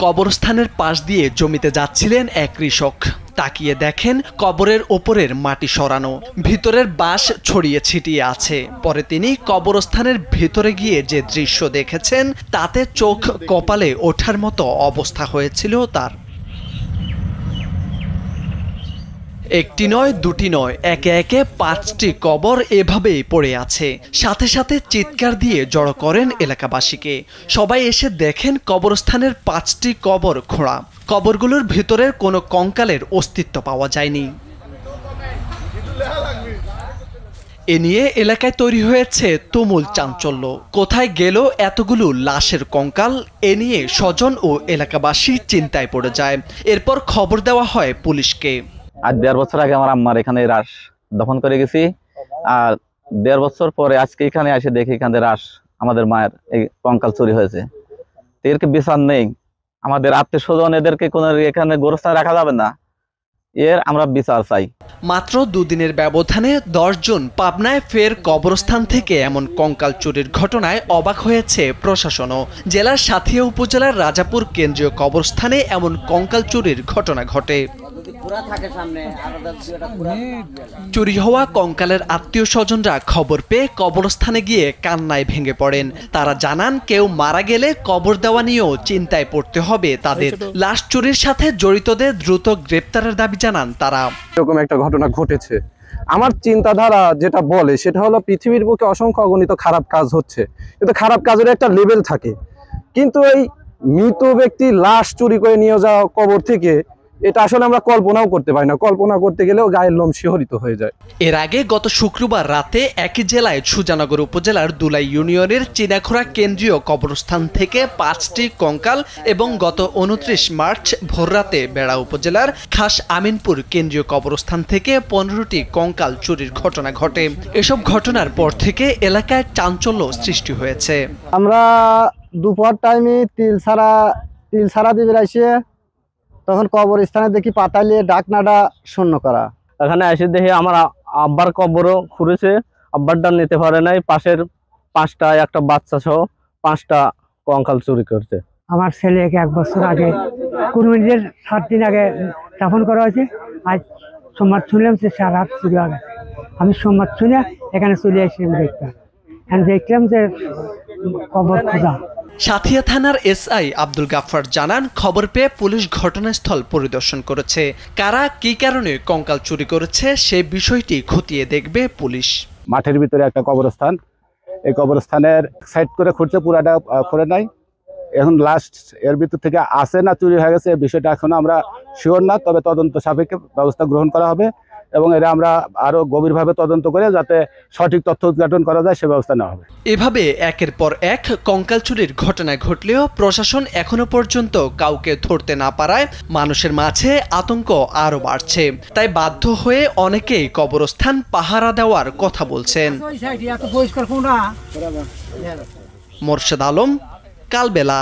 কবরস্থানের পাশ দিয়ে জমিতে যাচ্ছিলেন এক কৃষক। তাকিয়ে দেখেন কবরের ওপরের মাটি সরানো, ভিতরের বাঁশ ছড়িয়ে ছিটিয়ে আছে। পরে তিনি কবরস্থানের ভিতরে গিয়ে যে দৃশ্য দেখেছেন তাতে চোখ কপালে ওঠার মতো অবস্থা হয়েছিল তার। একটি নয়, দুটি নয়, একে একে 5টি কবর এভাবেই পড়ে আছে। সাথে সাথে চিৎকার দিয়ে জড়ো করেন এলাকাবাসীকে। সবাই এসে দেখেন কবরস্থানের 5টি কবর খোঁড়া। কবরগুলোর ভিতরের কোনো কঙ্কালের অস্তিত্ব পাওয়া যায়নি। এ নিয়ে এলাকায় তৈরি হয়েছে তুমুল চাঞ্চল্য। কোথায় গেল এতগুলো লাশের কঙ্কাল? এ নিয়ে স্বজন ও এলাকাবাসী চিন্তায় পড়ে যায়। এরপর খবর দেওয়া হয় পুলিশকে। আজ 1.5 বছর আগে আমার আম্মার এখানে লাশ দফন করে গেছি, আর 1.5 বছর পরে আজকে এখানে এসে দেখি এখানে লাশ আমাদের মায়ের এই কঙ্কাল চুরি হয়েছে। এদেরকে বিচার নেই, আমাদের আত্মীয় স্বজন এদেরকে কোনো এখানে গোরস্থানে রাখা যাবে না, এর আমরা বিচার চাই। মাত্র 2 দিনের ব্যবধানে 10 জন পাবনায় ফের কবরস্থান থেকে এমন কঙ্কাল চুরির ঘটনায় অবাক হয়েছে প্রশাসনও। জেলার সাথিয়া উপজেলার রাজাপুর কেন্দ্রীয় কবরস্থানে এমন কঙ্কাল চুরির ঘটনা ঘটে। চুরি হওয়া কঙ্কালের আত্মীয় স্বজনরা খবর পেয়ে কবরস্থানে গিয়ে কান্নায় ভেঙে পড়েন। তারা জানান কেউ মারা গেলে কবর দেওয়া নিয়েও চিন্তায় পড়তে হবে তাদের। লাশ চুরির সাথে জড়িতদের দ্রুত গ্রেপ্তারের দাবি জানান তারা। এরকম একটা ঘটনা ঘটেছে, আমার চিন্তাধারা যেটা বলে সেটা হলো পৃথিবীর বুকে অসংখ্য অগণিত খারাপ কাজ হচ্ছে, কিন্তু খারাপ কাজের একটা লেভেল থাকে। কিন্তু এই মৃত ব্যক্তি লাশ চুরি করে নিয়ে যাওয়া কবর থেকে, এটা আসলে আমরা কল্পনাও করতে পারি না। কল্পনা করতে গেলেও গায়ের লোম শিহরিত হয়ে যায়। এর আগে গত শুক্রবার রাতে একই জেলায় সুজানগর উপজেলার দুলাই ইউনিয়নের চিনাখোড়া কেন্দ্রীয় কবরস্থান থেকে 5টি কঙ্কাল এবং গত 29 মার্চ ভোররাতে বেড়া উপজেলার খাস আমিনপুর কেন্দ্রীয় কবরস্থান থেকে 15টি কঙ্কাল চুরির ঘটনা ঘটে। এসব ঘটনার পর থেকে এলাকায় চাঞ্চল্য সৃষ্টি হয়েছে। আমরা দুপুর টাইমে তিল ছাড়া দিয়ে বেড়াইছে, তখন কবরস্থানে দেখি পাতালিয়ে ডাকনাটা শূন্য করা। এখানে এসে দেখি আমার আব্বার কবরও খুঁড়েছে, আব্বারটা নিতে পারে নাই, পাশের 5টা একটা বাচ্চা সহ 5টা কঙ্কাল চুরি করছে। আমার ছেলেকে 1 বছর আগে কুরবানির 7 দিন আগে দাফন করা হয়েছে। আজ সোমবার শুনলাম যে 4 রাত চুরি হয়ে গেছে। আমি সোমবার শুনে এখানে চলে আসলাম, দেখলাম যে কবর খোঁজা। সাথিয়া থানার এসআই আব্দুল গাফফার জানান, খবর পেয়ে পুলিশ ঘটনাস্থল পরিদর্শন করেছে। কারা কি কারণে কঙ্কাল চুরি করেছে সে বিষয়টি খতিয়ে দেখবে পুলিশ। মাঠের ভিতরে একটা কবরস্থান, এই কবরস্থানের সাইড করে খুঁড়ছে, পুরাটা খুঁড়ে নাই। এখন লাস্ট এর ভিতর থেকে আসে না চুরি হয়ে গেছে, এই বিষয়টা এখনো আমরা শিওর না, তবে তদন্ত সাপেক্ষে ব্যবস্থা গ্রহণ করা হবে এবং এরা আমরা আরো গভীরভাবে তদন্ত করে যাতে সঠিক তথ্য উদ্ঘাটন করা যায় সে ব্যবস্থা নেওয়া হবে। এভাবে একের পর এক কঙ্কাল চুরির ঘটনা ঘটলেও প্রশাসন এখনো পর্যন্ত কাউকে ধরতে না পারায় মানুষের মাঝে আতঙ্ক আরো বাড়ছে। তাই বাধ্য হয়ে অনেকেই কবরস্থান পাহারা দেওয়ার কথা বলছেন। মোর্শেদ আলম, কালবেলা।